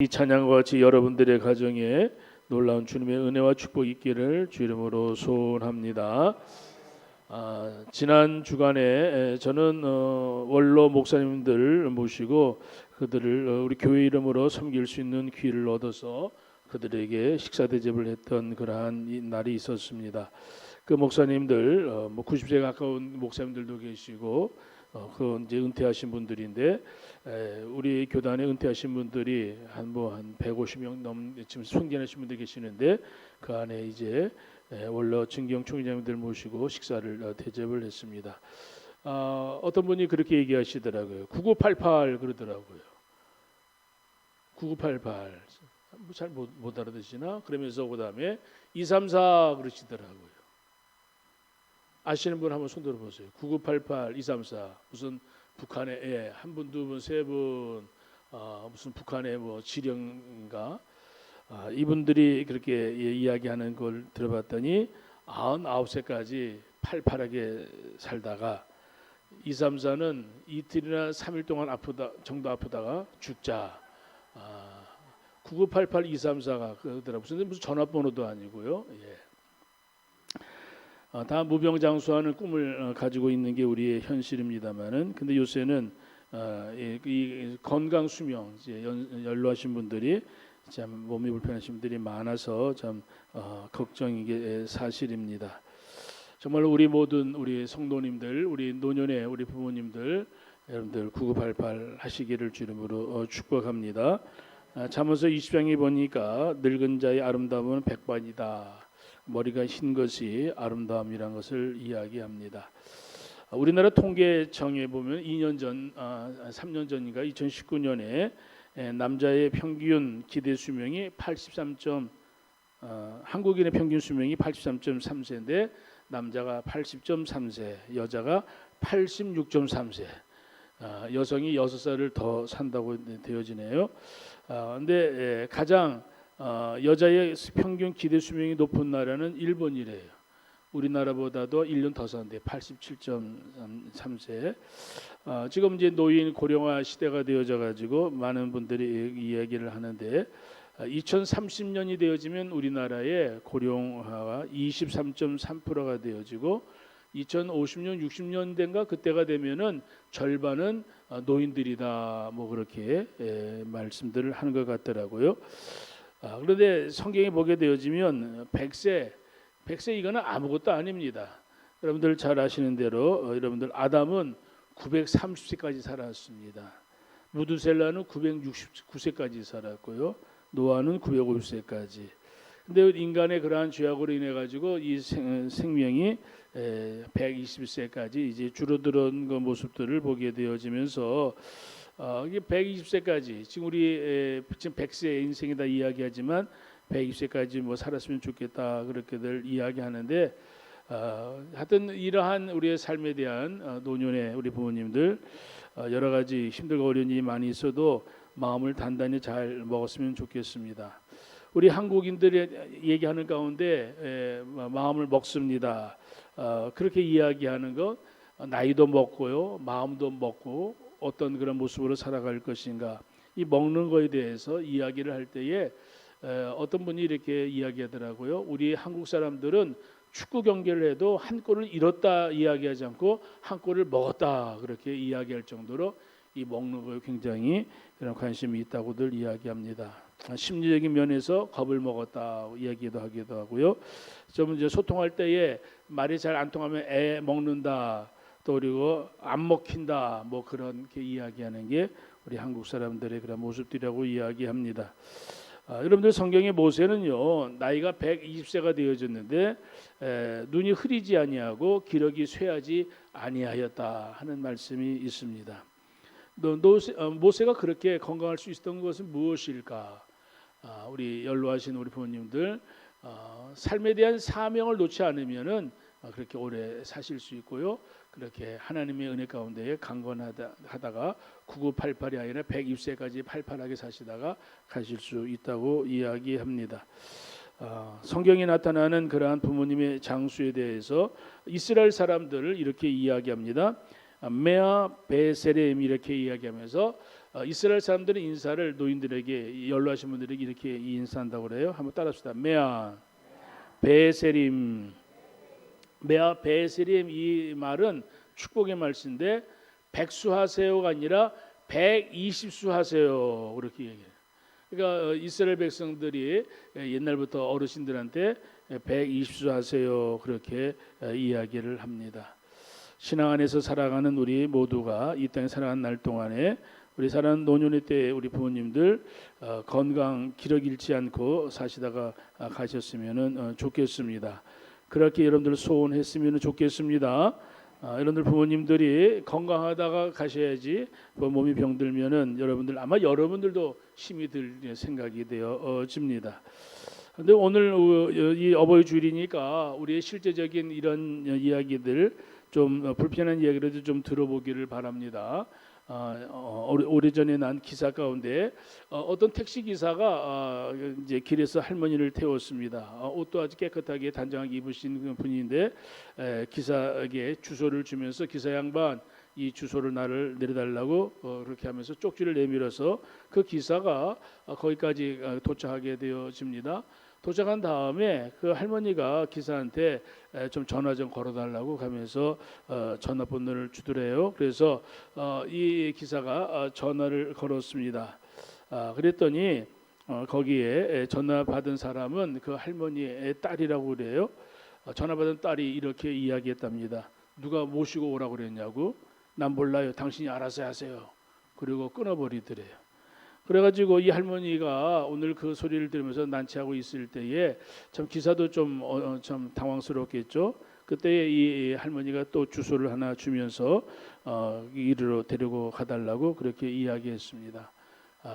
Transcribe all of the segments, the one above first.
이 찬양과 같이 여러분들의 가정에 놀라운 주님의 은혜와 축복이 있기를 주 이름으로 소원합니다. 지난 주간에 저는 원로 목사님들 모시고 그들을 우리 교회 이름으로 섬길 수 있는 기회를 얻어서 그들에게 식사 대접을 했던 그러한 날이 있었습니다. 그 목사님들 90세 가까운 목사님들도 계시고 그 이제 은퇴하신 분들인데 우리 교단에 은퇴하신 분들이 한 150명 넘 지금 손견하신 분들 계시는데 그 안에 이제 원로 증경 총회장님들 모시고 식사를 대접을 했습니다. 어떤 분이 그렇게 얘기하시더라고요. 9988 그러더라고요. 9988 잘 못 알아듣시나? 그러면서 그다음에 234 그러시더라고요. 아시는 분 한번 손 들어보세요. 9988, 234 무슨 북한에 한 분, 두 분, 세 분 무슨 북한의 뭐 지령인가 이분들이 그렇게 이야기하는 걸 들어봤더니 99세까지 팔팔하게 살다가 234는 이틀이나 3일 동안 정도 아프다가 죽자. 9988, 234가 그러더라고요. 무슨 전화번호도 아니고요. 다 무병장수하는 꿈을 가지고 있는 게 우리의 현실입니다만은, 근데 요새는 이 건강 수명 이제 연로하신 분들이 참 몸이 불편하신 분들이 많아서 참 걱정인 게 사실입니다. 정말 우리 모든 우리 성도님들, 우리 노년의 우리 부모님들 여러분들 9988 하시기를 주 이름으로 축복합니다. 잠언서 20장에 보니까 늙은 자의 아름다움은 백반이다. 머리가 흰 것이 아름다움이라는 것을 이야기합니다. 우리나라 통계청에 보면 3년 전인가 2019년에 남자의 평균 기대 수명이 한국인의 평균 수명이 83.3세인데 남자가 80.3세, 여자가 86.3세. 여성이 6살을 더 산다고 되어지네요. 근데 가장 여자의 평균 기대 수명이 높은 나라는 일본이래요. 우리나라보다도 1년 더 사는데 87.3세. 지금 이제 노인 고령화 시대가 되어져 가지고 많은 분들이 이야기를 하는데 2030년이 되어지면 우리나라의 고령화가 23.3%가 되어지고 2050년 60년대인가 그때가 되면은 절반은 노인들이다 뭐 그렇게 말씀들을 하는 것 같더라고요. 그런데 성경에 보게 되어지면 100세 이거는 아무것도 아닙니다. 여러분들 잘 아시는 대로 여러분들 아담은 930세까지 살았습니다. 무두셀라는 969세까지 살았고요. 노아는 950세까지. 근데 인간의 그러한 죄악으로 인해 가지고 이 생명이 120세까지 이제 줄어드는 그 모습들을 보게 되어지면서 이게 120세까지 지금 우리 지금 100세 인생이다 이야기하지만 120세까지 뭐 살았으면 좋겠다 그렇게들 이야기하는데 하여튼 이러한 우리의 삶에 대한 노년의 우리 부모님들 여러 가지 힘들고 어려운 일이 많이 있어도 마음을 단단히 잘 먹었으면 좋겠습니다. 우리 한국인들이 얘기하는 가운데 마음을 먹습니다. 그렇게 이야기하는 것 나이도 먹고요, 마음도 먹고 어떤 그런 모습으로 살아갈 것인가 이 먹는 거에 대해서 이야기를 할 때에 어떤 분이 이렇게 이야기하더라고요. 우리 한국 사람들은 축구 경기를 해도 한 골을 잃었다 이야기하지 않고 한 골을 먹었다 그렇게 이야기할 정도로 이 먹는 거에 굉장히 그런 관심이 있다고들 이야기합니다. 심리적인 면에서 겁을 먹었다 이야기도 하기도 하고요. 좀 이제 소통할 때에 말이 잘 안 통하면 애 먹는다 또 그리고 안 먹힌다 뭐 그렇게 이야기하는 게 우리 한국 사람들의 그런 모습들이라고 이야기합니다. 여러분들 성경의 모세는요 나이가 120세가 되어졌는데 눈이 흐리지 아니하고 기력이 쇠하지 아니하였다 하는 말씀이 있습니다. 모세가 그렇게 건강할 수 있었던 것은 무엇일까? 우리 연로하신 우리 부모님들 삶에 대한 사명을 놓지 않으면은 그렇게 오래 사실 수 있고요. 그렇게 하나님의 은혜 가운데 강건하다가 9988이 아니라 120세까지 팔팔하게 사시다가 가실 수 있다고 이야기합니다. 성경에 나타나는 그러한 부모님의 장수에 대해서 이스라엘 사람들을 이렇게 이야기합니다. 메아 베세렘 이렇게 이야기하면서 이스라엘 사람들의 인사를 노인들에게 연로하신 분들에게 이렇게 인사한다고 그래요. 한번 따라합시다. 메아 베세림. 메아 베세림, 이 말은 축복의 말씀인데 백수하세요가 아니라 120수 하세요 그렇게 얘기해요. 그러니까 이스라엘 백성들이 옛날부터 어르신들한테 120수 하세요 그렇게 이야기를 합니다. 신앙 안에서 살아가는 우리 모두가 이 땅에 살아가는 날 동안에 우리 살아가는 노년의 때 우리 부모님들 건강 기력 잃지 않고 사시다가 가셨으면 좋겠습니다. 그렇게 여러분들 소원했으면 좋겠습니다. 여러분들 부모님들이 건강하다가 가셔야지 몸이 병들면은 여러분들 아마 여러분들도 힘이 들 생각이 되어집니다. 그런데 오늘 이 어버이 주일이니까 우리의 실제적인 이런 이야기들 좀 불편한 이야기라도 좀 들어보기를 바랍니다. 오래전에 난 기사 가운데 어떤 택시 기사가 이제 길에서 할머니를 태웠습니다. 옷도 아주 깨끗하게 단정하게 입으신 분인데 기사에게 주소를 주면서 기사 양반 이 주소를 나를 내려달라고 그렇게 하면서 쪽지를 내밀어서 그 기사가 거기까지 도착하게 되어집니다. 도착한 다음에 그 할머니가 기사한테 좀 전화 좀 걸어달라고 하면서 전화번호를 주더래요. 그래서 이 기사가 전화를 걸었습니다. 그랬더니 거기에 전화 받은 사람은 그 할머니의 딸이라고 그래요. 전화 받은 딸이 이렇게 이야기했답니다. 누가 모시고 오라고 그랬냐고. 난 몰라요. 당신이 알아서 하세요. 그리고 끊어버리더래요. 그래가지고 이 할머니가 오늘 그 소리를 들으면서 난치하고 있을 때에 참 기사도 좀 당황스럽겠죠. 그때 이 할머니가 또 주소를 하나 주면서 이리로 데리고 가달라고 그렇게 이야기했습니다.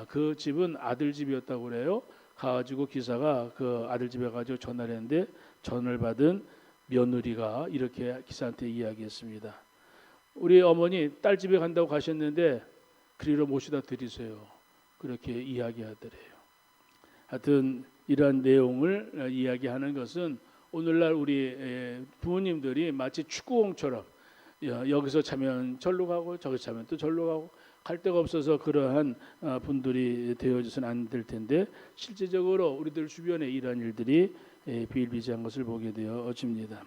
그 집은 아들 집이었다고 그래요. 가가지고 기사가 그 아들 집에 가지고 전화를 했는데 전화를 받은 며느리가 이렇게 기사한테 이야기했습니다. 우리 어머니 딸 집에 간다고 가셨는데 그리로 모시다 드리세요. 그렇게 이야기하더래요. 하여튼 이러한 내용을 이야기하는 것은 오늘날 우리 부모님들이 마치 축구공처럼 여기서 차면 절로 가고 저기서 차면 또 절로 가고 갈 데가 없어서 그러한 분들이 되어져서는 안 될 텐데 실제적으로 우리들 주변에 이러한 일들이 비일비재한 것을 보게 되어집니다.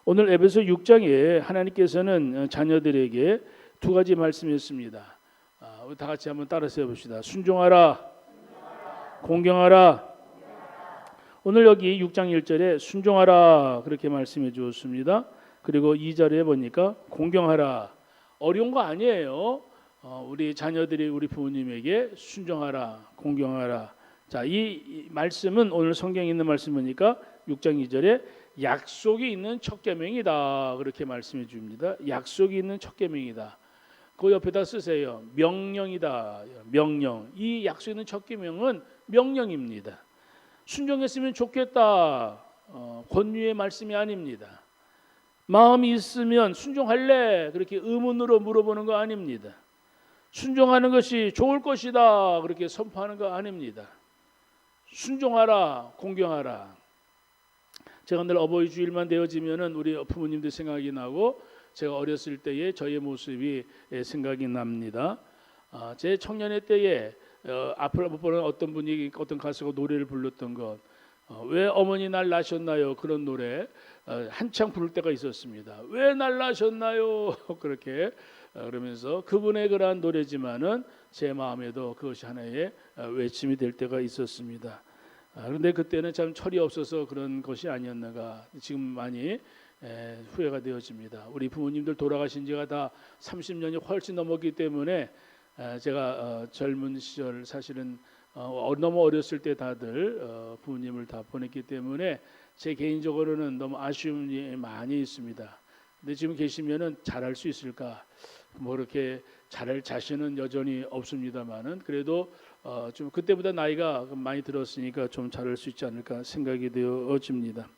오늘 에베소 6장에 하나님께서는 자녀들에게 두 가지 말씀했습니다. 다 같이 한번 따라서 해봅시다. 순종하라, 공경하라. 오늘 여기 6장 1절에 순종하라 그렇게 말씀해 주었습니다. 그리고 2절에 보니까 공경하라. 어려운 거 아니에요. 우리 자녀들이 우리 부모님에게 순종하라, 공경하라. 자, 이 말씀은 오늘 성경에 있는 말씀 보니까 6장 2절에 약속이 있는 첫 계명이다 그렇게 말씀해 줍니다. 약속이 있는 첫 계명이다. 그 옆에다 쓰세요. 명령이다. 명령. 이 약속 있는 첫 계명은 명령입니다. 순종했으면 좋겠다. 권유의 말씀이 아닙니다. 마음이 있으면 순종할래? 그렇게 의문으로 물어보는 거 아닙니다. 순종하는 것이 좋을 것이다. 그렇게 선포하는 거 아닙니다. 순종하라, 공경하라. 제가 늘 어버이 주일만 되어지면은 우리 부모님들 생각이 나고 제가 어렸을 때의 저의 모습이 생각이 납니다. 제 청년의 때에 앞을 못 보는 어떤 분이 어떤 가수가 노래를 불렀던 것, 왜 어머니 날 낳으셨나요? 그런 노래 한창 부를 때가 있었습니다. 왜 날 낳으셨나요? 그렇게 그러면서 그분의 그러한 노래지만은 제 마음에도 그것이 하나의 외침이 될 때가 있었습니다. 그런데 그때는 참 철이 없어서 그런 것이 아니었는가 지금 많이 후회가 되어집니다. 우리 부모님들 돌아가신 지가 다 30년이 훨씬 넘었기 때문에 제가 젊은 시절 사실은 너무 어렸을 때 다들 부모님을 다 보냈기 때문에 제 개인적으로는 너무 아쉬움이 많이 있습니다. 근데 지금 계시면은 잘할 수 있을까? 뭐 이렇게 잘할 자신은 여전히 없습니다만은 그래도 좀 그때보다 나이가 많이 들었으니까 좀 잘할 수 있지 않을까 생각이 되어집니다.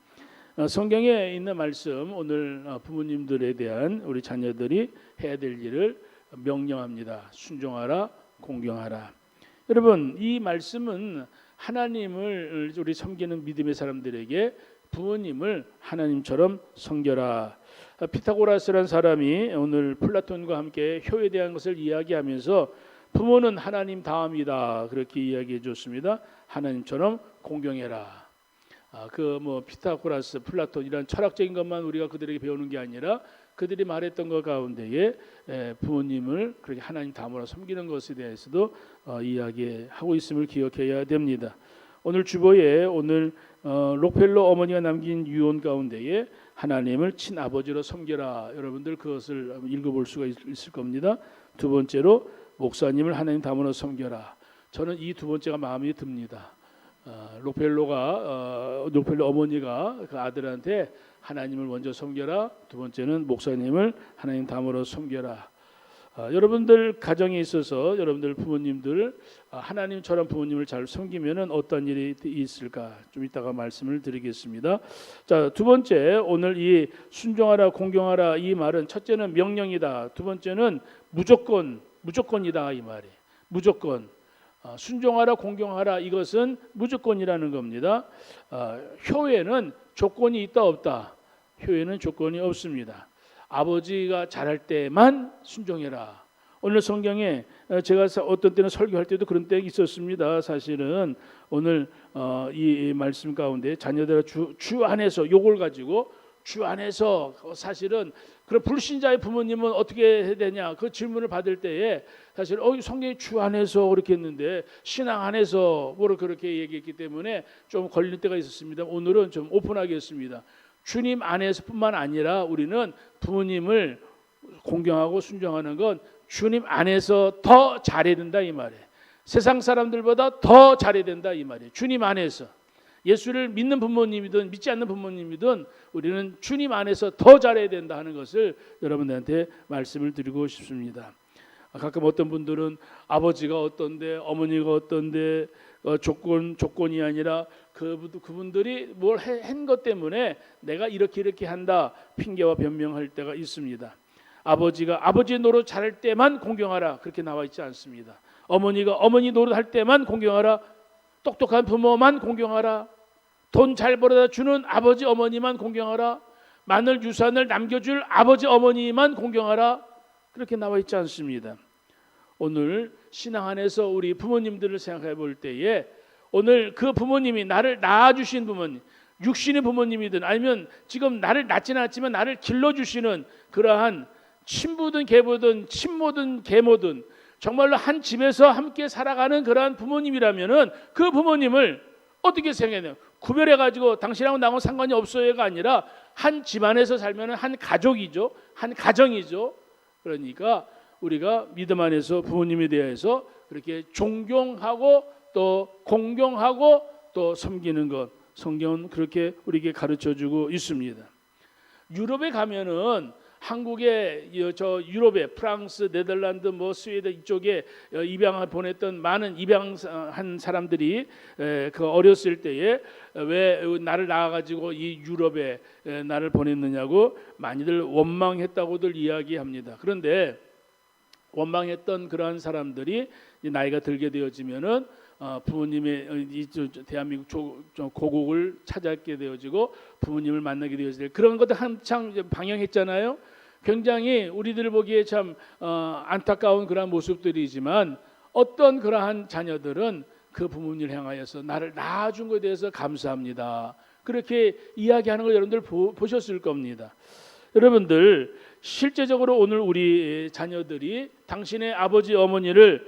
성경에 있는 말씀 오늘 부모님들에 대한 우리 자녀들이 해야 될 일을 명령합니다. 순종하라, 공경하라. 여러분 이 말씀은 하나님을 우리 섬기는 믿음의 사람들에게 부모님을 하나님처럼 섬겨라. 피타고라스라는 사람이 오늘 플라톤과 함께 효에 대한 것을 이야기하면서 부모는 하나님 다음이다 그렇게 이야기해 줬습니다. 하나님처럼 공경해라. 그 뭐 피타고라스, 플라톤 이런 철학적인 것만 우리가 그들에게 배우는 게 아니라 그들이 말했던 것 가운데에 부모님을 그렇게 하나님 다음으로 섬기는 것에 대해서도 이야기하고 있음을 기억해야 됩니다. 오늘 주보에 오늘 록펠러 어머니가 남긴 유언 가운데에 하나님을 친아버지로 섬겨라. 여러분들 그것을 읽어볼 수가 있을 겁니다. 두 번째로 목사님을 하나님 다음으로 섬겨라. 저는 이 두 번째가 마음에 듭니다. 록펠러 어머니가 그 아들한테 하나님을 먼저 섬겨라. 두 번째는 목사님을 하나님 다음으로 섬겨라. 여러분들 가정에 있어서 여러분들 부모님들 하나님처럼 부모님을 잘 섬기면은 어떤 일이 있을까? 좀 이따가 말씀을 드리겠습니다. 자, 두 번째 오늘 이 순종하라 공경하라 이 말은 첫째는 명령이다. 두 번째는 무조건이다 이 말이. 무조건. 순종하라 공경하라 이것은 무조건이라는 겁니다. 효에는 조건이 있다 없다. 효에는 조건이 없습니다. 아버지가 잘할 때만 순종해라. 오늘 성경에 제가 어떤 때는 설교할 때도 그런 때가 있었습니다. 사실은 오늘 이 말씀 가운데 자녀들아 주 안에서 요걸 가지고 주 안에서 사실은 그런 불신자의 부모님은 어떻게 해야 되냐 그 질문을 받을 때에 사실 성경이 주 안에서 그렇게 했는데 신앙 안에서 뭐를 그렇게 얘기했기 때문에 좀 걸릴 때가 있었습니다. 오늘은 좀 오픈하겠습니다. 주님 안에서뿐만 아니라 우리는 부모님을 공경하고 순종하는 건 주님 안에서 더 잘해야 된다 이 말이에요. 세상 사람들보다 더 잘해야 된다 이 말이에요. 주님 안에서. 예수를 믿는 부모님이든 믿지 않는 부모님이든 우리는 주님 안에서 더 잘해야 된다 하는 것을 여러분들한테 말씀을 드리고 싶습니다. 가끔 어떤 분들은 아버지가 어떤데 어머니가 어떤데 조건이 아니라 그분들이 뭘 한 것 때문에 내가 이렇게 한다 핑계와 변명할 때가 있습니다. 아버지가 아버지의 노릇 잘할 때만 공경하라 그렇게 나와 있지 않습니다. 어머니가 어머니 노릇 할 때만 공경하라. 똑똑한 부모만 공경하라. 돈 잘 벌어다 주는 아버지 어머니만 공경하라. 많은 유산을 남겨줄 아버지 어머니만 공경하라. 그렇게 나와 있지 않습니다. 오늘 신앙 안에서 우리 부모님들을 생각해 볼 때에 오늘 그 부모님이 나를 낳아주신 부모님, 육신의 부모님이든 아니면 지금 나를 낳지는 않지만 나를 길러주시는 그러한 친부든 계부든 친모든 계모든 정말로 한 집에서 함께 살아가는 그러한 부모님이라면은 그 부모님을 어떻게 생각해요? 구별해가지고 당신하고 나하고 상관이 없어요가 아니라 한 집안에서 살면은 한 가족이죠, 한 가정이죠. 그러니까 우리가 믿음 안에서 부모님에 대해서 그렇게 존경하고 또 공경하고 또 섬기는 것 성경은 그렇게 우리에게 가르쳐주고 있습니다. 유럽에 가면은 한국에 유럽에 프랑스, 네덜란드, 스웨덴 이쪽에 입양을 보냈던 많은 입양한 사람들이 그 어렸을 때에 왜 나를 낳아가지고 이 유럽에 나를 보냈느냐고 많이들 원망했다고들 이야기합니다. 그런데 원망했던 그러한 사람들이 나이가 들게 되어지면은 부모님의 대한민국 고국을 찾게 되어지고 부모님을 만나게 되어질 그런 것들 한창 방영했잖아요. 굉장히 우리들 보기에 참 안타까운 그런 모습들이지만 어떤 그러한 자녀들은 그 부모님을 향하여서 나를 낳아준 것에 대해서 감사합니다. 그렇게 이야기하는 걸 여러분들 보셨을 겁니다. 여러분들 실제적으로 오늘 우리 자녀들이 당신의 아버지 어머니를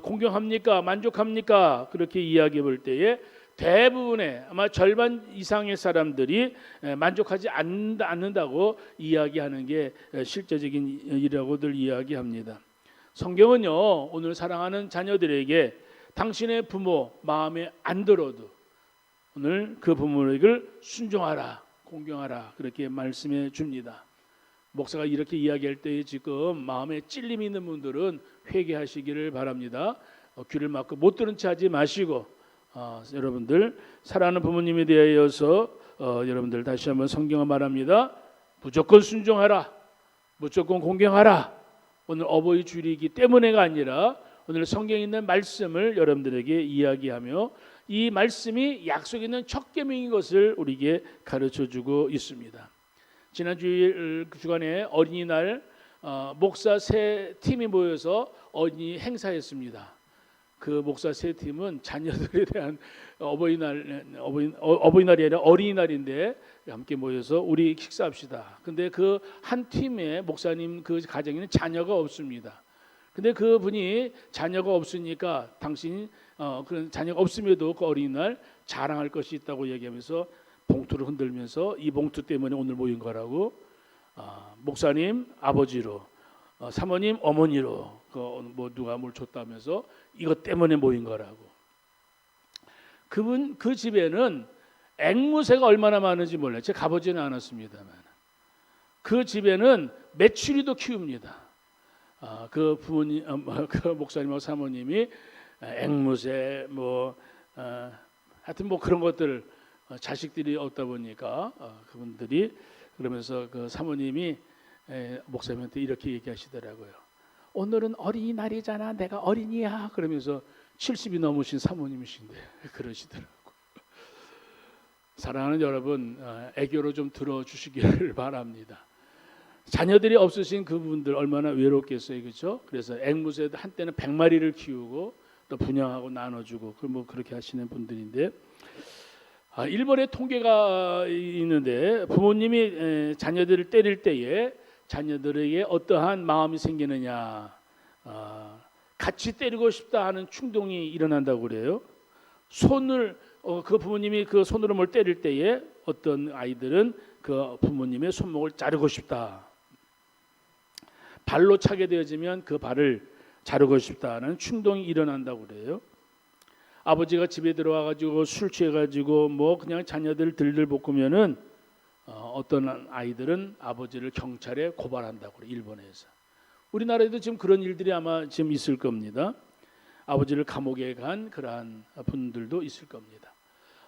공경합니까? 만족합니까? 그렇게 이야기해 볼 때에 대부분의 아마 절반 이상의 사람들이 만족하지 않는다고 이야기하는 게 실제적인 일이라고들 이야기합니다. 성경은요 오늘 사랑하는 자녀들에게 당신의 부모 마음에 안 들어도 오늘 그 부모에게 순종하라 공경하라 그렇게 말씀해 줍니다. 목사가 이렇게 이야기할 때에 지금 마음에 찔림이 있는 분들은 회개하시기를 바랍니다. 귀를 막고 못 들은 채 하지 마시고 여러분들 사랑하는 부모님에 대하여서 여러분들 다시 한번 성경을 말합니다. 무조건 순종하라. 무조건 공경하라. 오늘 어버이 주일이기 때문에가 아니라 오늘 성경에 있는 말씀을 여러분들에게 이야기하며 이 말씀이 약속 있는 첫 계명인 것을 우리에게 가르쳐주고 있습니다. 지난 주간에 어린이날 목사 세 팀이 모여서 어린이 행사했습니다. 그 목사 세 팀은 자녀들에 대한 어버이날이 아니라 어린이날인데 함께 모여서 우리 식사합시다. 근데 그 한 팀의 목사님 그 가정에는 자녀가 없습니다. 근데 그 분이 자녀가 없으니까 당신이 그런 자녀가 없음에도 그 어린이날 자랑할 것이 있다고 얘기하면서 봉투를 흔들면서 이 봉투 때문에 오늘 모인 거라고, 목사님 아버지로, 사모님 어머니로 뭐 누가 뭘 줬다면서 이것 때문에 모인 거라고. 그분 그 집에는 앵무새가 얼마나 많은지 몰라요. 제가 가보지는 않았습니다만 그 집에는 메추리도 키웁니다. 그 부모님, 그 목사님하고 사모님이 앵무새 하여튼 뭐 그런 것들, 자식들이 없다 보니까 그분들이 그러면서 그 사모님이 목사님한테 이렇게 얘기하시더라고요. 오늘은 어린이날이잖아. 내가 어린이야. 그러면서 70이 넘으신 사모님이신데 그러시더라고요. 사랑하는 여러분, 애교로 좀 들어주시기를 바랍니다. 자녀들이 없으신 그분들 얼마나 외롭겠어요, 그렇죠? 그래서 앵무새도 한때는 100마리를 키우고 또 분양하고 나눠주고 뭐 그렇게 하시는 분들인데, 일본에 통계가 있는데 부모님이 자녀들을 때릴 때에 자녀들에게 어떠한 마음이 생기느냐, 같이 때리고 싶다 하는 충동이 일어난다고 그래요. 그 부모님이 그 손으로 뭘 때릴 때에 어떤 아이들은 그 부모님의 손목을 자르고 싶다, 발로 차게 되어지면 그 발을 자르고 싶다는 충동이 일어난다고 그래요. 아버지가 집에 들어와 가지고 술 취해 가지고 뭐 그냥 자녀들 들들 볶으면은 어떤 아이들은 아버지를 경찰에 고발한다고 그래요, 일본에서. 우리나라에도 지금 그런 일들이 아마 지금 있을 겁니다. 아버지를 감옥에 간 그러한 분들도 있을 겁니다.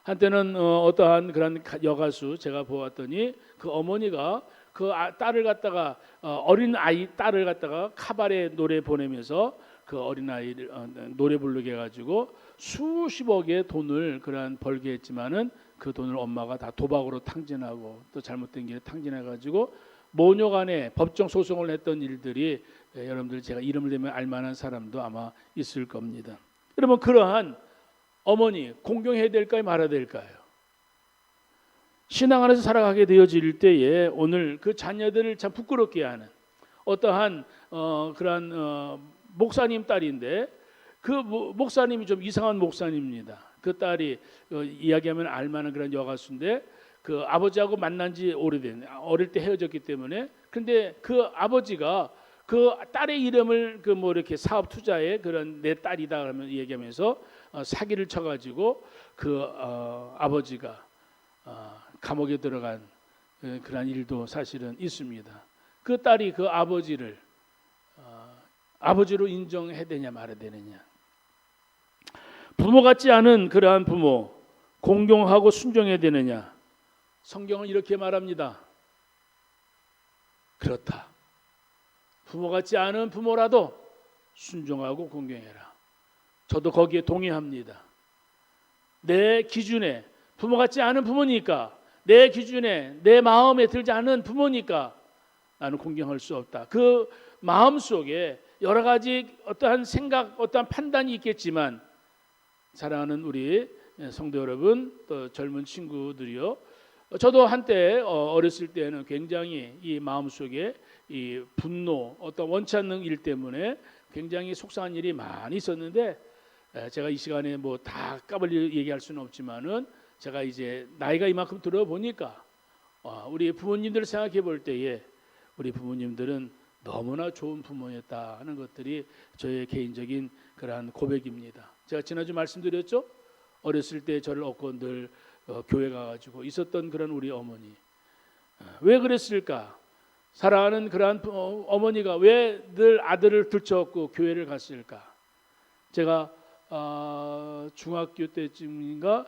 한때는 어떠한 그런 여가수 제가 보았더니 그 어머니가 그 딸을 갖다가 어린 아이 딸을 갖다가 카바레 노래 보내면서 그 어린 아이를 노래 부르게 해가지고 수십억의 돈을 그런 벌게 했지만은 그 돈을 엄마가 다 도박으로 탕진하고 또 잘못된 길에 탕진해가지고 모녀간에 법정 소송을 했던 일들이, 여러분들 제가 이름을 대면 알만한 사람도 아마 있을 겁니다. 여러분, 그러한 어머니 공경해야 될까요, 말아야 될까요? 신앙 안에서 살아가게 되어질 때에 오늘 그 자녀들을 참 부끄럽게 하는 어떠한 그러한 목사님 딸인데, 그 목사님이 좀 이상한 목사님입니다. 그 딸이 이야기하면 알만한 그런 여가수인데 그 아버지하고 만난 지 오래된, 어릴 때 헤어졌기 때문에, 근데 그 아버지가 그 딸의 이름을 그 뭐 이렇게 사업 투자에 그런 내 딸이다 그러면 얘기하면서 사기를 쳐가지고 그 아버지가 감옥에 들어간 그런 일도 사실은 있습니다. 그 딸이 그 아버지를 아버지로 인정해야 되냐 말아야 되느냐. 부모 같지 않은 그러한 부모 공경하고 순종해야 되느냐. 성경은 이렇게 말합니다. 그렇다. 부모 같지 않은 부모라도 순종하고 공경해라. 저도 거기에 동의합니다. 내 기준에 부모 같지 않은 부모니까, 내 기준에 내 마음에 들지 않은 부모니까 나는 공경할 수 없다. 그 마음 속에 여러 가지 어떠한 생각, 어떠한 판단이 있겠지만, 사랑하는 우리 성도 여러분, 또 젊은 친구들이요, 저도 한때 어렸을 때는 굉장히 이 마음 속에 이 분노, 어떤 원치 않는 일 때문에 굉장히 속상한 일이 많이 있었는데, 제가 이 시간에 뭐 다 까발리 얘기할 수는 없지만은 제가 이제 나이가 이만큼 들어보니까 우리 부모님들을 생각해 볼 때에 우리 부모님들은 너무나 좋은 부모였다 하는 것들이 저의 개인적인 그러한 고백입니다. 제가 지난주 말씀드렸죠. 어렸을 때 저를 얻고 늘 교회 가가지고 있었던 그런 우리 어머니. 왜 그랬을까? 사랑하는 그러한 어머니가 왜 늘 아들을 들쳐업고 교회를 갔을까? 제가 중학교 때쯤인가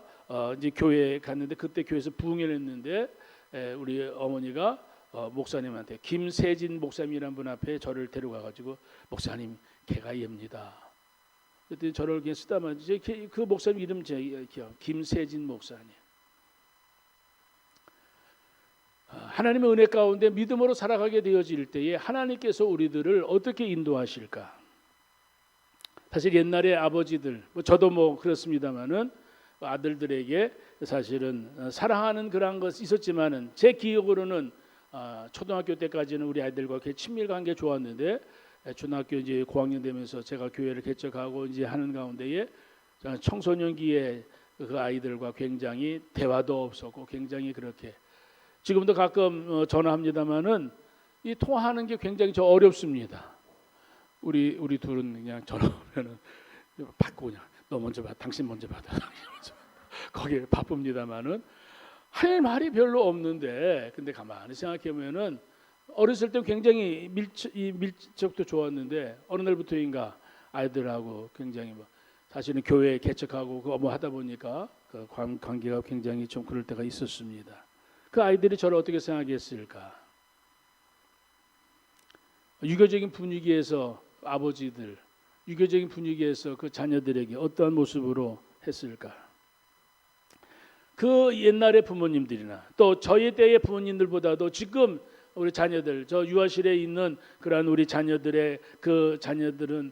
이제 교회에 갔는데, 그때 교회에서 부흥회를 했는데 우리 어머니가 목사님한테, 김세진 목사님이라는 분 앞에 저를 데려가가지고, 목사님 걔가 얘입니다. 그랬더니 저를 그냥 쓰다만, 그 목사님 이름 제 기억, 김세진 목사님. 하나님의 은혜 가운데 믿음으로 살아가게 되어질 때에 하나님께서 우리들을 어떻게 인도하실까? 사실 옛날에 아버지들, 저도 그렇습니다만은 아들들에게 사실은 사랑하는 그런 것이 있었지만은 제 기억으로는 초등학교 때까지는 우리 아이들과 친밀 관계 좋았는데 중학교 이제 고학년 되면서 제가 교회를 개척하고 이제 하는 가운데에 청소년기에 그 아이들과 굉장히 대화도 없었고 굉장히 그렇게 지금도 가끔 전화합니다만은 이 통화하는 게 굉장히 어렵습니다. 우리 둘은 그냥 전화하면은 받고 그냥 너 먼저 받아, 당신 먼저 받아. 거기에 바쁩니다만은 할 말이 별로 없는데 근데 가만히 생각해 보면은 어렸을 때 굉장히 밀접도 좋았는데 어느 날부터인가 아이들하고 굉장히 사실은 교회 개척하고 그거 하다 보니까 그 관계가 굉장히 좀 그럴 때가 있었습니다. 그 아이들이 저를 어떻게 생각했을까? 유교적인 분위기에서 아버지들, 유교적인 분위기에서 그 자녀들에게 어떠한 모습으로 했을까? 그 옛날의 부모님들이나 또 저희 때의 부모님들보다도 지금 우리 자녀들, 저 유아실에 있는 그러한 우리 자녀들의 그 자녀들은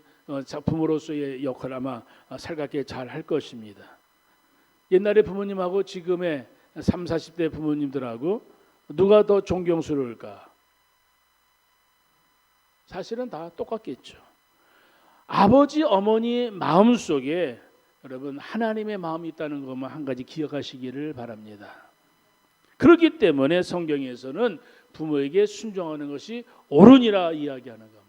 부모로서의 역할 아마 살갑게 잘 할 것입니다. 옛날의 부모님하고 지금의 30, 40대 부모님들하고 누가 더 존경스러울까? 사실은 다 똑같겠죠. 아버지, 어머니 마음속에 여러분 하나님의 마음이 있다는 것만 한 가지 기억하시기를 바랍니다. 그렇기 때문에 성경에서는 부모에게 순종하는 것이 옳으니라 이야기하는 겁니다.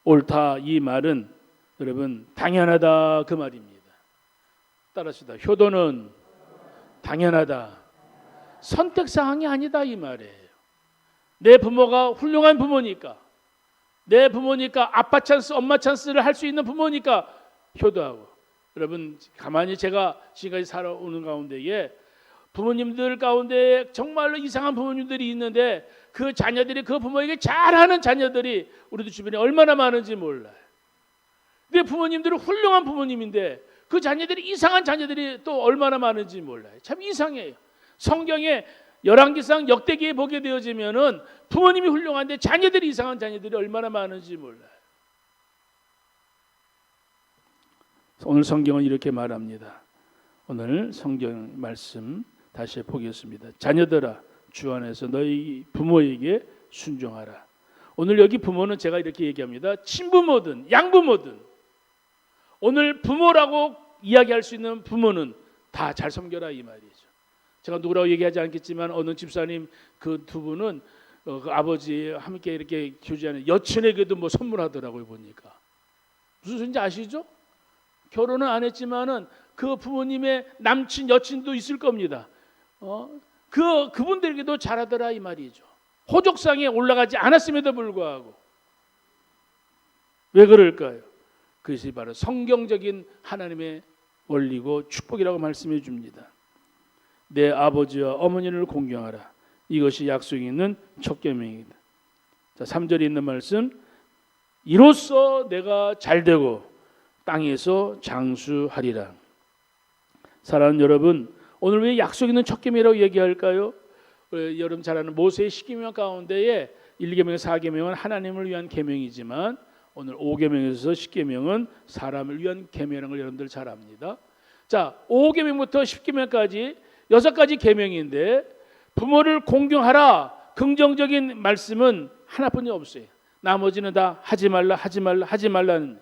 옳다 이 말은 여러분 당연하다 그 말입니다. 따라합시다. 효도는 당연하다. 선택사항이 아니다 이 말이에요. 내 부모가 훌륭한 부모니까 내 부모니까 아빠 찬스 엄마 찬스를 할 수 있는 부모니까 효도하고 여러분 가만히 제가 지금까지 살아오는 가운데에 부모님들 가운데 정말로 이상한 부모님들이 있는데 그 자녀들이 그 부모에게 잘하는 자녀들이 우리도 주변에 얼마나 많은지 몰라요. 근데 부모님들은 훌륭한 부모님인데 그 자녀들이 이상한 자녀들이 또 얼마나 많은지 몰라요. 참 이상해요. 성경에 열왕기상 역대기에 보게 되어지면은 부모님이 훌륭한데 자녀들이 이상한 자녀들이 얼마나 많은지 몰라요. 오늘 성경은 이렇게 말합니다. 오늘 성경 말씀 다시 보겠습니다. 자녀들아 주 안에서 너희 부모에게 순종하라. 오늘 여기 부모는 제가 이렇게 얘기합니다. 친부모든 양부모든 오늘 부모라고 이야기할 수 있는 부모는 다 잘 섬겨라 이 말이죠. 제가 누구라고 얘기하지 않겠지만 어느 집사님 그 두 분은 그 아버지 함께 이렇게 교제하는 여친에게도 선물하더라고요. 보니까 무슨 소리인지 아시죠? 결혼은 안 했지만은 그 부모님의 남친 여친도 있을 겁니다. 그분들에게도 잘하더라 이 말이죠. 호족상에 올라가지 않았음에도 불구하고 왜 그럴까요? 그것이 바로 성경적인 하나님의 원리고 축복이라고 말씀해 줍니다. 내 아버지와 어머니를 공경하라. 이것이 약속이 있는 첫 계명이다. 자, 3절에 있는 말씀 이로써 내가 잘되고 땅에서 장수하리라. 사랑하는 여러분, 오늘 왜 약속 있는 첫 계명이라고 얘기할까요? 여러분 잘 아는 모세의 10계명 가운데에 1계명, 4계명은 하나님을 위한 계명이지만 오늘 5계명에서 10계명은 사람을 위한 계명이라는 걸 여러분들 잘 압니다. 자, 5계명부터 10계명까지 6가지 계명인데 부모를 공경하라 긍정적인 말씀은 하나뿐이 없어요. 나머지는 다 하지 말라 하지 말라 하지 말라는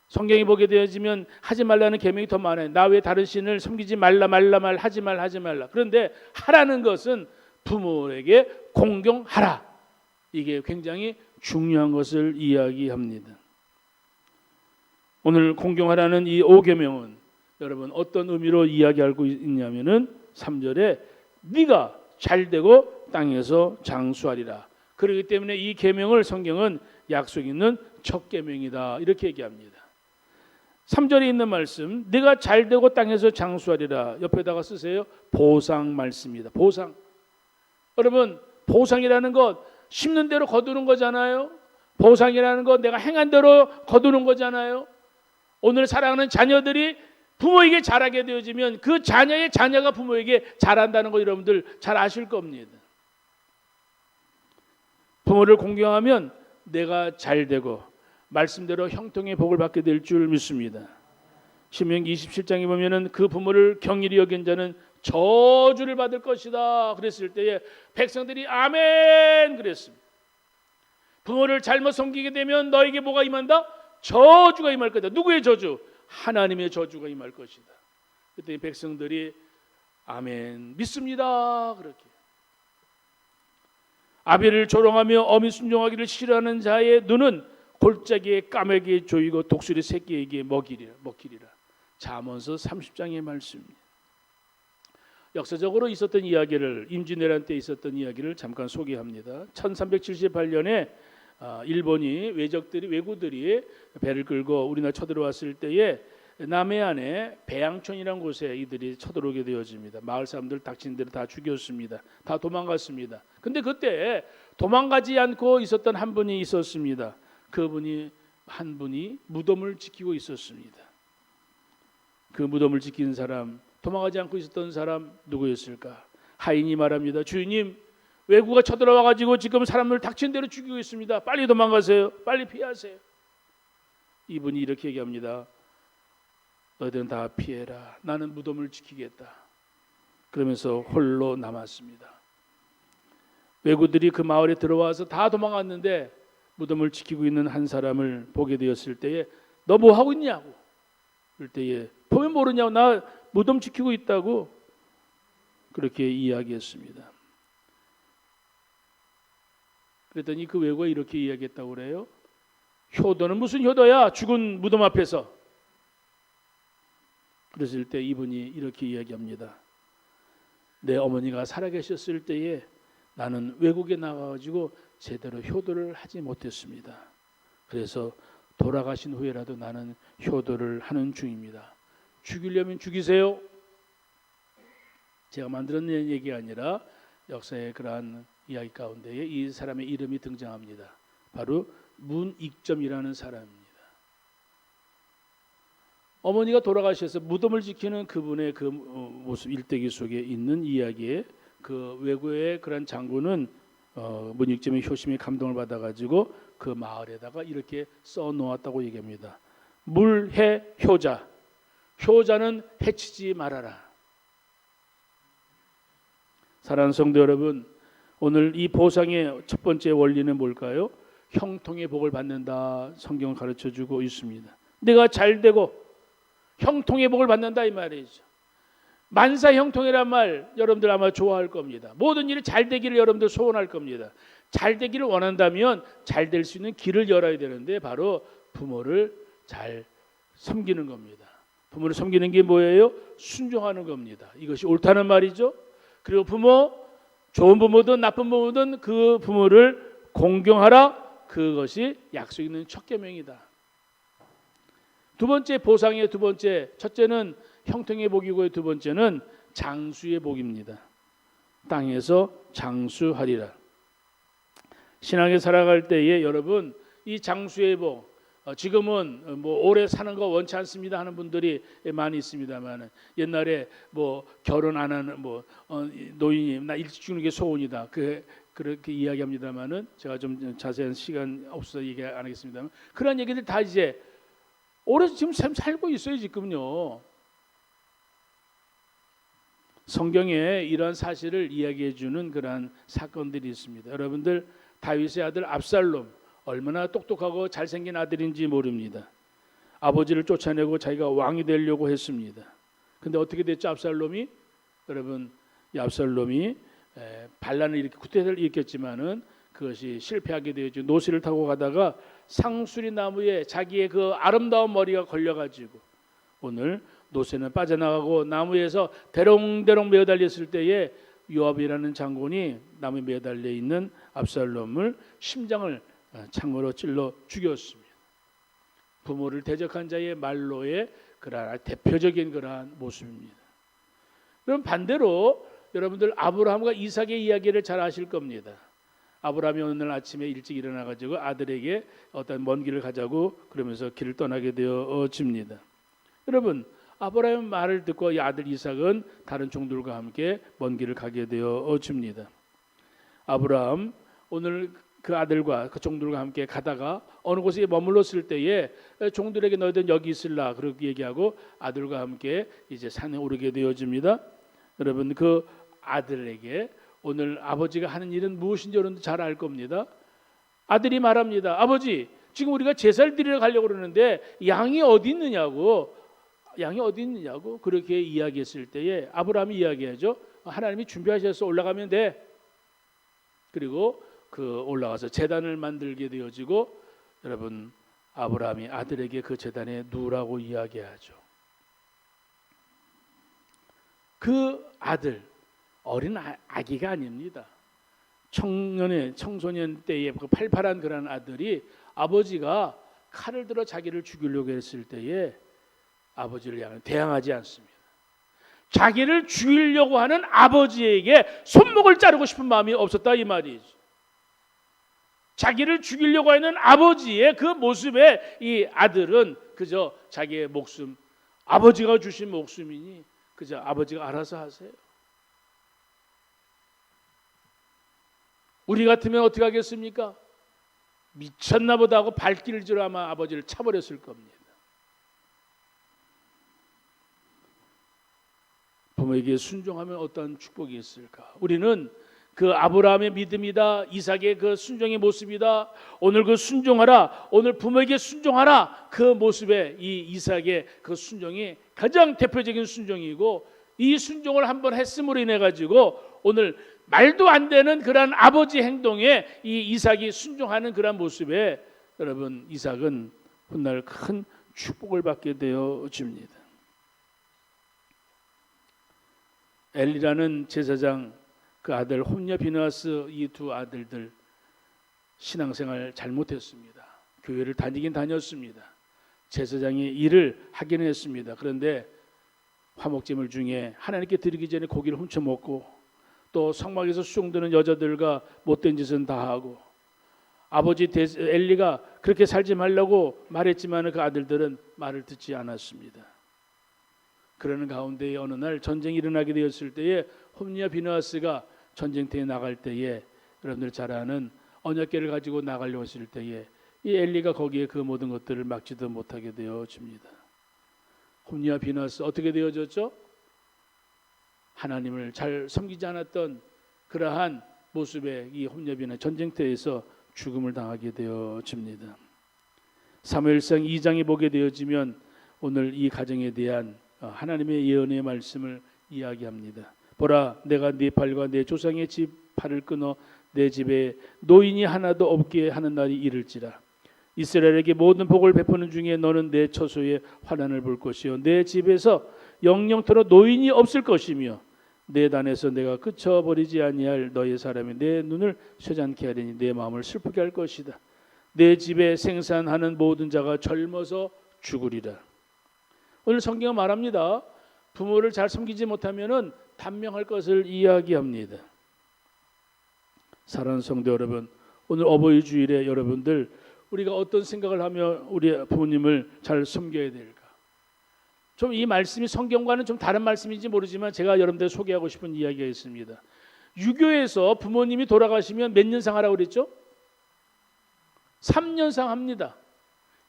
성경이 보게 되어지면 하지 말라는 계명이 더 많아요. 나 외 다른 신을 섬기지 말라 하지 말라. 그런데 하라는 것은 부모에게 공경하라. 이게 굉장히 중요한 것을 이야기합니다. 오늘 공경하라는 이 5계명은 여러분 어떤 의미로 이야기하고 있냐면은 3절에 네가 잘되고 땅에서 장수하리라. 그렇기 때문에 이 계명을 성경은 약속 있는 첫 계명이다 이렇게 얘기합니다. 3절에 있는 말씀 네가 잘되고 땅에서 장수하리라 옆에다가 쓰세요. 보상 말씀입니다. 보상. 여러분 보상이라는 것 심는 대로 거두는 거잖아요. 보상이라는 것 내가 행한 대로 거두는 거잖아요. 오늘 사랑하는 자녀들이 부모에게 잘하게 되어지면 그 자녀의 자녀가 부모에게 잘한다는 거 여러분들 잘 아실 겁니다. 부모를 공경하면 내가 잘 되고 말씀대로 형통의 복을 받게 될 줄 믿습니다. 신명기 27장에 보면은 그 부모를 경일이 여긴 자는 저주를 받을 것이다 그랬을 때에 백성들이 아멘 그랬습니다. 부모를 잘못 섬기게 되면 너에게 뭐가 임한다? 저주가 임할 거다. 누구의 저주? 하나님의 저주가 임할 것이다. 그때 백성들이 아멘 믿습니다 그렇게. 아벨을 조롱하며 어미 순종하기를 싫어하는 자의 눈은 골짜기에 까마귀에 조이고 독수리 새끼에게 먹이리라. 잠언서 30장의 말씀입니다. 역사적으로 있었던 이야기를 임진왜란 때 있었던 이야기를 잠깐 소개합니다. 1378년에 일본이 왜구들이 배를 끌고 우리나라 쳐들어왔을 때에 남해안에 배양촌이라는 곳에 이들이 쳐들어오게 되어집니다. 마을 사람들 닥친 대로 다 죽였습니다. 다 도망갔습니다. 근데 그때 도망가지 않고 있었던 한 분이 있었습니다. 한 분이 무덤을 지키고 있었습니다. 그 무덤을 지키는 사람, 도망가지 않고 있었던 사람 누구였을까? 하인이 말합니다. 주인님, 왜구가 쳐들어와 가지고 지금 사람을 닥친 대로 죽이고 있습니다. 빨리 도망가세요. 빨리 피하세요. 이분이 이렇게 얘기합니다. 너희들은 다 피해라. 나는 무덤을 지키겠다. 그러면서 홀로 남았습니다. 왜구들이 그 마을에 들어와서 다 도망갔는데 무덤을 지키고 있는 한 사람을 보게 되었을 때에 너 뭐 하고 있냐고. 그럴 때에 보면 모르냐고. 나 무덤 지키고 있다고. 그렇게 이야기했습니다. 그랬더니 그 왜구가 이렇게 이야기했다고 그래요. 효도는 무슨 효도야? 죽은 무덤 앞에서. 그랬을 때 이분이 이렇게 이야기합니다. 내 어머니가 살아계셨을 때에 나는 외국에 나가가지고 제대로 효도를 하지 못했습니다. 그래서 돌아가신 후에라도 나는 효도를 하는 중입니다. 죽이려면 죽이세요. 제가 만들어낸 얘기가 아니라 역사의 그러한 이야기 가운데에 이 사람의 이름이 등장합니다. 바로 문익점이라는 사람입니다. 어머니가 돌아가셔서 무덤을 지키는 그분의 그 모습 일대기 속에 있는 이야기에 그 외구의 그런 장군은 문익점의 효심에 감동을 받아가지고 그 마을에다가 이렇게 써놓았다고 얘기합니다. 물해 효자. 효자는 해치지 말아라. 사랑하는 성도 여러분, 오늘 이 보상의 첫 번째 원리는 뭘까요? 형통의 복을 받는다. 성경을 가르쳐주고 있습니다. 내가 잘 되고 형통의 복을 받는다 이 말이죠. 만사 형통이란 말 여러분들 아마 좋아할 겁니다. 모든 일이 잘 되기를 여러분들 소원할 겁니다. 잘 되기를 원한다면 잘 될 수 있는 길을 열어야 되는데 바로 부모를 잘 섬기는 겁니다. 부모를 섬기는 게 뭐예요? 순종하는 겁니다. 이것이 옳다는 말이죠. 그리고 부모, 좋은 부모든 나쁜 부모든 그 부모를 공경하라. 그것이 약속 있는 첫 계명이다. 두 번째 보상의 두 번째, 첫째는 형통의 복이고 두 번째는 장수의 복입니다. 땅에서 장수하리라. 신앙에 살아갈 때에 여러분 이 장수의 복, 지금은 뭐 오래 사는 거 원치 않습니다 하는 분들이 많이 있습니다만 옛날에 뭐 결혼 안 하는 노인이 나 일찍 죽는 게 소원이다 그렇게 이야기합니다만은 제가 좀 자세한 시간 없어서 얘기 안 하겠습니다만 그런 얘기들 다 이제 오래 지금 살고 있어요 지금요. 성경에 이러한 사실을 이야기해 주는 그러한 사건들이 있습니다. 여러분들 다윗의 아들 압살롬 얼마나 똑똑하고 잘생긴 아들인지 모릅니다. 아버지를 쫓아내고 자기가 왕이 되려고 했습니다. 근데 어떻게 됐죠? 압살롬이 여러분 이 압살롬이 반란을 일으켜 구태를 일으켰지만은 그것이 실패하게 되었죠. 노새를 타고 가다가 상수리 나무에 자기의 그 아름다운 머리가 걸려가지고 오늘 노새는 빠져나가고 나무에서 대롱대롱 매어 달렸을 때에 요압이라는 장군이 나무에 매어 달려 있는 압살롬을 심장을 창으로 찔러 죽였습니다. 부모를 대적한 자의 말로의 그러한 대표적인 그러한 모습입니다. 그럼 반대로 여러분들 아브라함과 이삭의 이야기를 잘 아실 겁니다. 아브라함이 어느 날 아침에 일찍 일어나가지고 아들에게 어떤 먼 길을 가자고 그러면서 길을 떠나게 되어집니다. 여러분 아브라함의 말을 듣고 이 아들 이삭은 다른 종들과 함께 먼 길을 가게 되어 줍니다. 아브라함 오늘 그 아들과 그 종들과 함께 가다가 어느 곳에 머물렀을 때에 종들에게 너희들 여기 있을라 그렇게 얘기하고 아들과 함께 이제 산에 오르게 되어집니다. 여러분 그 아들에게 오늘 아버지가 하는 일은 무엇인지 여러분들 잘 알 겁니다. 아들이 말합니다. 아버지 지금 우리가 제사를 드리러 가려고 그러는데 양이 어디 있느냐고 그렇게 이야기했을 때에 아브라함이 이야기하죠. 하나님이 준비하셔서 올라가면 돼. 그리고 그 올라가서 제단을 만들게 되어지고 여러분 아브라함이 아들에게 그 제단에 누우라고 이야기하죠. 그 아들 어린 아기가 아닙니다. 청소년 때의 그 팔팔한 그런 아들이 아버지가 칼을 들어 자기를 죽이려고 했을 때에 아버지를 향해 대항하지 않습니다. 자기를 죽이려고 하는 아버지에게 손목을 자르고 싶은 마음이 없었다 이 말이죠. 자기를 죽이려고 하는 아버지의 그 모습에 이 아들은 그저 자기의 목숨, 아버지가 주신 목숨이니 그저 아버지가 알아서 하세요. 우리 같으면 어떻게 하겠습니까? 미쳤나 보다 하고 발길질로 아마 아버지를 차버렸을 겁니다. 부모에게 순종하면 어떤 축복이 있을까? 우리는 그 아브라함의 믿음이다, 이삭의 그 순종의 모습이다. 오늘 그 순종하라, 오늘 부모에게 순종하라. 그 모습에 이 이삭의 그 순종이 가장 대표적인 순종이고 이 순종을 한번 했음으로 인해 가지고 오늘 말도 안 되는 그런 아버지 행동에 이 이삭이 순종하는 그런 모습에 여러분 이삭은 훗날 큰 축복을 받게 되어집니다. 엘리라는 제사장 그 아들 홈냐 비느하스 이 두 아들들 신앙생활 잘못했습니다. 교회를 다니긴 다녔습니다. 제사장의 일을 하긴 했습니다. 그런데 화목제물 중에 하나님께 드리기 전에 고기를 훔쳐 먹고 또 성막에서 수종드는 여자들과 못된 짓은 다 하고 아버지 엘리가 그렇게 살지 말라고 말했지만 그 아들들은 말을 듣지 않았습니다. 그러는 가운데 어느 날 전쟁이 일어나게 되었을 때에 홈냐 비느하스가 전쟁터에 나갈 때에 여러분들 잘 아는 언약궤를 가지고 나가려고 했을 때에 이 엘리가 거기에 그 모든 것들을 막지도 못하게 되어집니다. 홈냐 비느하스 어떻게 되어졌죠? 하나님을 잘 섬기지 않았던 그러한 모습의 이 홈냐 비느하스 전쟁터에서 죽음을 당하게 되어집니다. 사무엘상 2장에 보게 되어지면 오늘 이 가정에 대한 하나님의 예언의 말씀을 이야기합니다. 보라, 내가 네 팔과 내 조상의 집 팔을 끊어 내 집에 노인이 하나도 없게 하는 날이 이를지라. 이스라엘에게 모든 복을 베푸는 중에 너는 내 처소에 환난을 볼 것이요 내 집에서 영영토록 노인이 없을 것이며 내 단에서 내가 그쳐버리지 아니할 너의 사람이 내 눈을 쇠잔케 하리니 내 마음을 슬프게 할 것이다. 내 집에 생산하는 모든 자가 젊어서 죽으리라. 오늘 성경은 말합니다. 부모를 잘 섬기지 못하면은 단명할 것을 이야기합니다. 사랑하는 성도 여러분, 오늘 어버이 주일에 여러분들 우리가 어떤 생각을 하며 우리 부모님을 잘 섬겨야 될까? 좀 이 말씀이 성경과는 좀 다른 말씀인지 모르지만 제가 여러분들 소개하고 싶은 이야기가 있습니다. 유교에서 부모님이 돌아가시면 몇 년상 하라고 그랬죠? 3년상 합니다.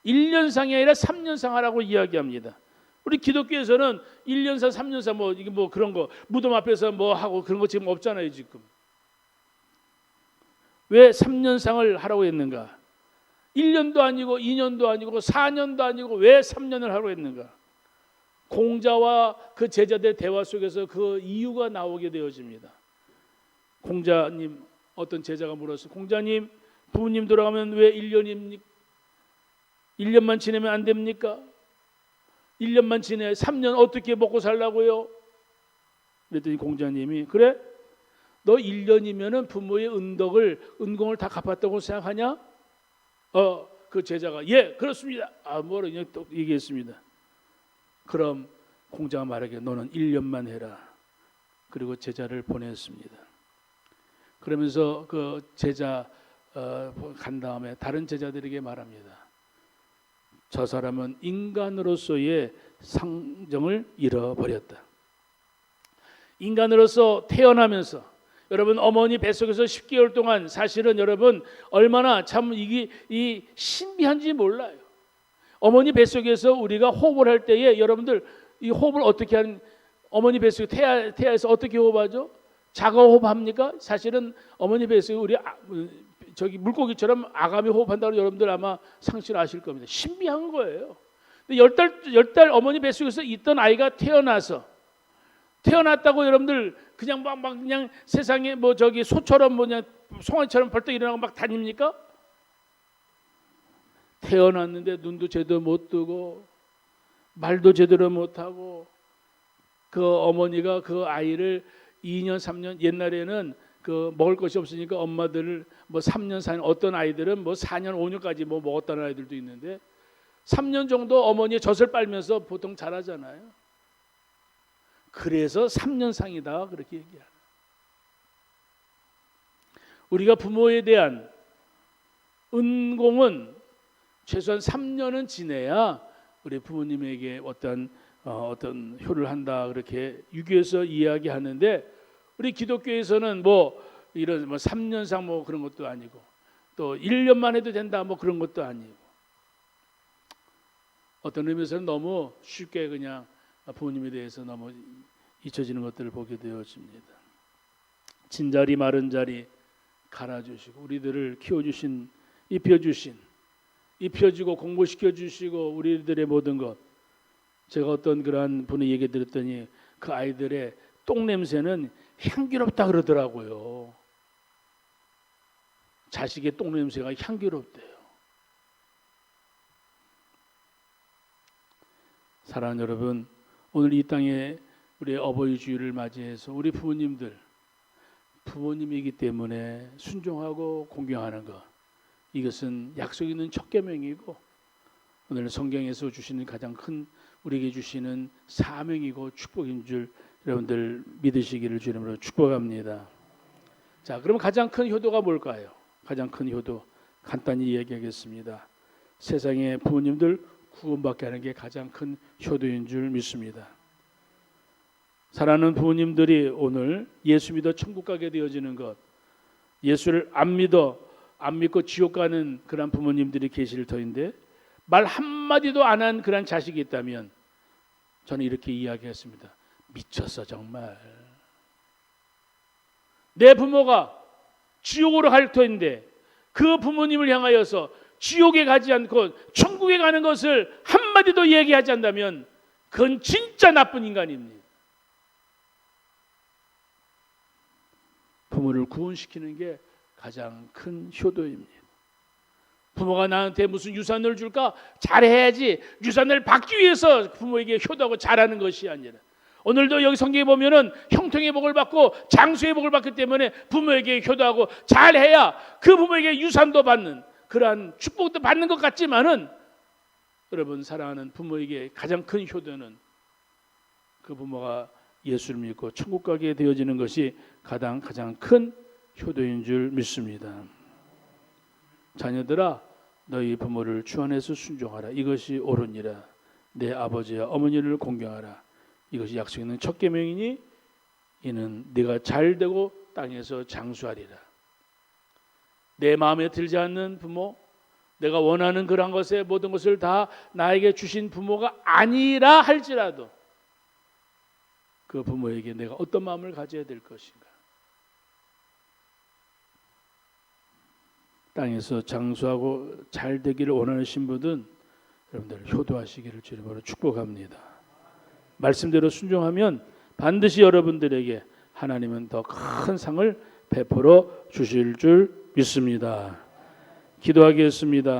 1년상이 아니라 3년상 하라고 이야기합니다. 우리 기독교에서는 1년상, 3년상 뭐 이게 뭐 그런 거 무덤 앞에서 뭐 하고 그런 거 지금 없잖아요, 지금. 왜 3년상을 하라고 했는가? 1년도 아니고 2년도 아니고 4년도 아니고 왜 3년을 하라고 했는가? 공자와 그 제자들 대화 속에서 그 이유가 나오게 되어집니다. 공자님, 어떤 제자가 물었어요. 공자님, 부모님 돌아가면 왜 1년입니까? 1년만 지내면 안 됩니까? 1년만 지내 3년 어떻게 먹고 살라고요? 그랬더니 공자님이 그래? 너 1년이면은 부모의 은공을 다 갚았다고 생각하냐? 그 제자가 예 그렇습니다. 뭐라 그냥 또 얘기했습니다. 그럼 공자가 말하기에 너는 1년만 해라. 그리고 제자를 보냈습니다. 그러면서 그 제자 간 다음에 다른 제자들에게 말합니다. 저 사람은 인간으로서의 상정을 잃어버렸다. 인간으로서 태어나면서 여러분 어머니 뱃속에서 10개월 동안 사실은 여러분 얼마나 참 이 신비한지 몰라요. 어머니 뱃속에서 우리가 호흡을 할 때에 여러분들 이 호흡을 어떻게 하는 어머니 뱃속에 태아에서 어떻게 호흡하죠? 자가 호흡합니까? 사실은 어머니 뱃속에 우리 저기 물고기처럼 아가미 호흡한다고 여러분들 아마 상식을 아실 겁니다. 신비한 거예요. 근데 열 달 어머니 뱃속에서 있던 아이가 태어났다고 여러분들 그냥 막 그냥 세상에 뭐 저기 소처럼 뭐냐 송아지처럼 벌떡 일어나고 막 다닙니까? 태어났는데 눈도 제대로 못 뜨고 말도 제대로 못 하고 그 어머니가 그 아이를 2년 3년 옛날에는 그 먹을 것이 없으니까 엄마들을 뭐 3년 4년 어떤 아이들은 뭐 4년 5년까지 뭐 먹었다는 아이들도 있는데 3년 정도 어머니의 젖을 빨면서 보통 자라잖아요. 그래서 3년상이다 그렇게 얘기하는. 우리가 부모에 대한 은공은 최소한 3년은 지내야 우리 부모님에게 어떤 효를 한다 그렇게 유교에서 이야기하는데 우리 기독교에서는 뭐 이런 뭐 3년상 뭐 그런 것도 아니고 또 1년만 해도 된다 뭐 그런 것도 아니고 어떤 의미에서는 너무 쉽게 그냥 부모님에 대해서 너무 잊혀지는 것들을 보게 되어집니다. 진자리 마른 자리 갈아주시고 우리들을 키워주신 입혀주고 공부시켜주시고 우리들의 모든 것 제가 어떤 그러한 분의 얘기 들었더니 그 아이들의 똥냄새는 향기롭다 그러더라고요. 자식의 똥냄새가 향기롭대요. 사랑하는 여러분, 오늘 이 땅에 우리 어버이 주일을 맞이해서 우리 부모님이기 때문에 순종하고 공경하는 것 이것은 약속 있는 첫 계명이고 오늘 성경에서 주시는 가장 큰 우리에게 주시는 사명이고 축복인 줄 여러분들 믿으시기를 주님으로 축복합니다. 자, 그럼 가장 큰 효도가 뭘까요? 가장 큰 효도 간단히 이야기하겠습니다. 세상의 부모님들 구원받게 하는 게 가장 큰 효도인 줄 믿습니다. 사랑하는 부모님들이 오늘 예수 믿어 천국 가게 되어지는 것, 예수를 안 믿고 지옥 가는 그런 부모님들이 계실 터인데 말 한마디도 안 한 그런 자식이 있다면 저는 이렇게 이야기했습니다. 미쳤어 정말. 내 부모가 지옥으로 갈 터인데 그 부모님을 향하여서 지옥에 가지 않고 천국에 가는 것을 한마디도 얘기하지 않는다면 그건 진짜 나쁜 인간입니다. 부모를 구원시키는 게 가장 큰 효도입니다. 부모가 나한테 무슨 유산을 줄까? 잘해야지. 유산을 받기 위해서 부모에게 효도하고 잘하는 것이 아니라 오늘도 여기 성경에 보면은 형통의 복을 받고 장수의 복을 받기 때문에 부모에게 효도하고 잘해야 그 부모에게 유산도 받는 그러한 축복도 받는 것 같지만은 여러분 사랑하는 부모에게 가장 큰 효도는 그 부모가 예수를 믿고 천국 가게 되어지는 것이 가장 큰 효도인 줄 믿습니다. 자녀들아 너희 부모를 주 안에서 순종하라. 이것이 옳으니라. 내 아버지와 어머니를 공경하라. 이것이 약속 있는 첫 계명이니 이는 네가 잘되고 땅에서 장수하리라. 내 마음에 들지 않는 부모, 내가 원하는 그런 것에 모든 것을 다 나에게 주신 부모가 아니라 할지라도 그 부모에게 내가 어떤 마음을 가져야 될 것인가. 땅에서 장수하고 잘 되기를 원하는 신부든 여러분들 효도하시기를 주님으로 축복합니다. 말씀대로 순종하면 반드시 여러분들에게 하나님은 더 큰 상을 베풀어 주실 줄 믿습니다. 기도하겠습니다.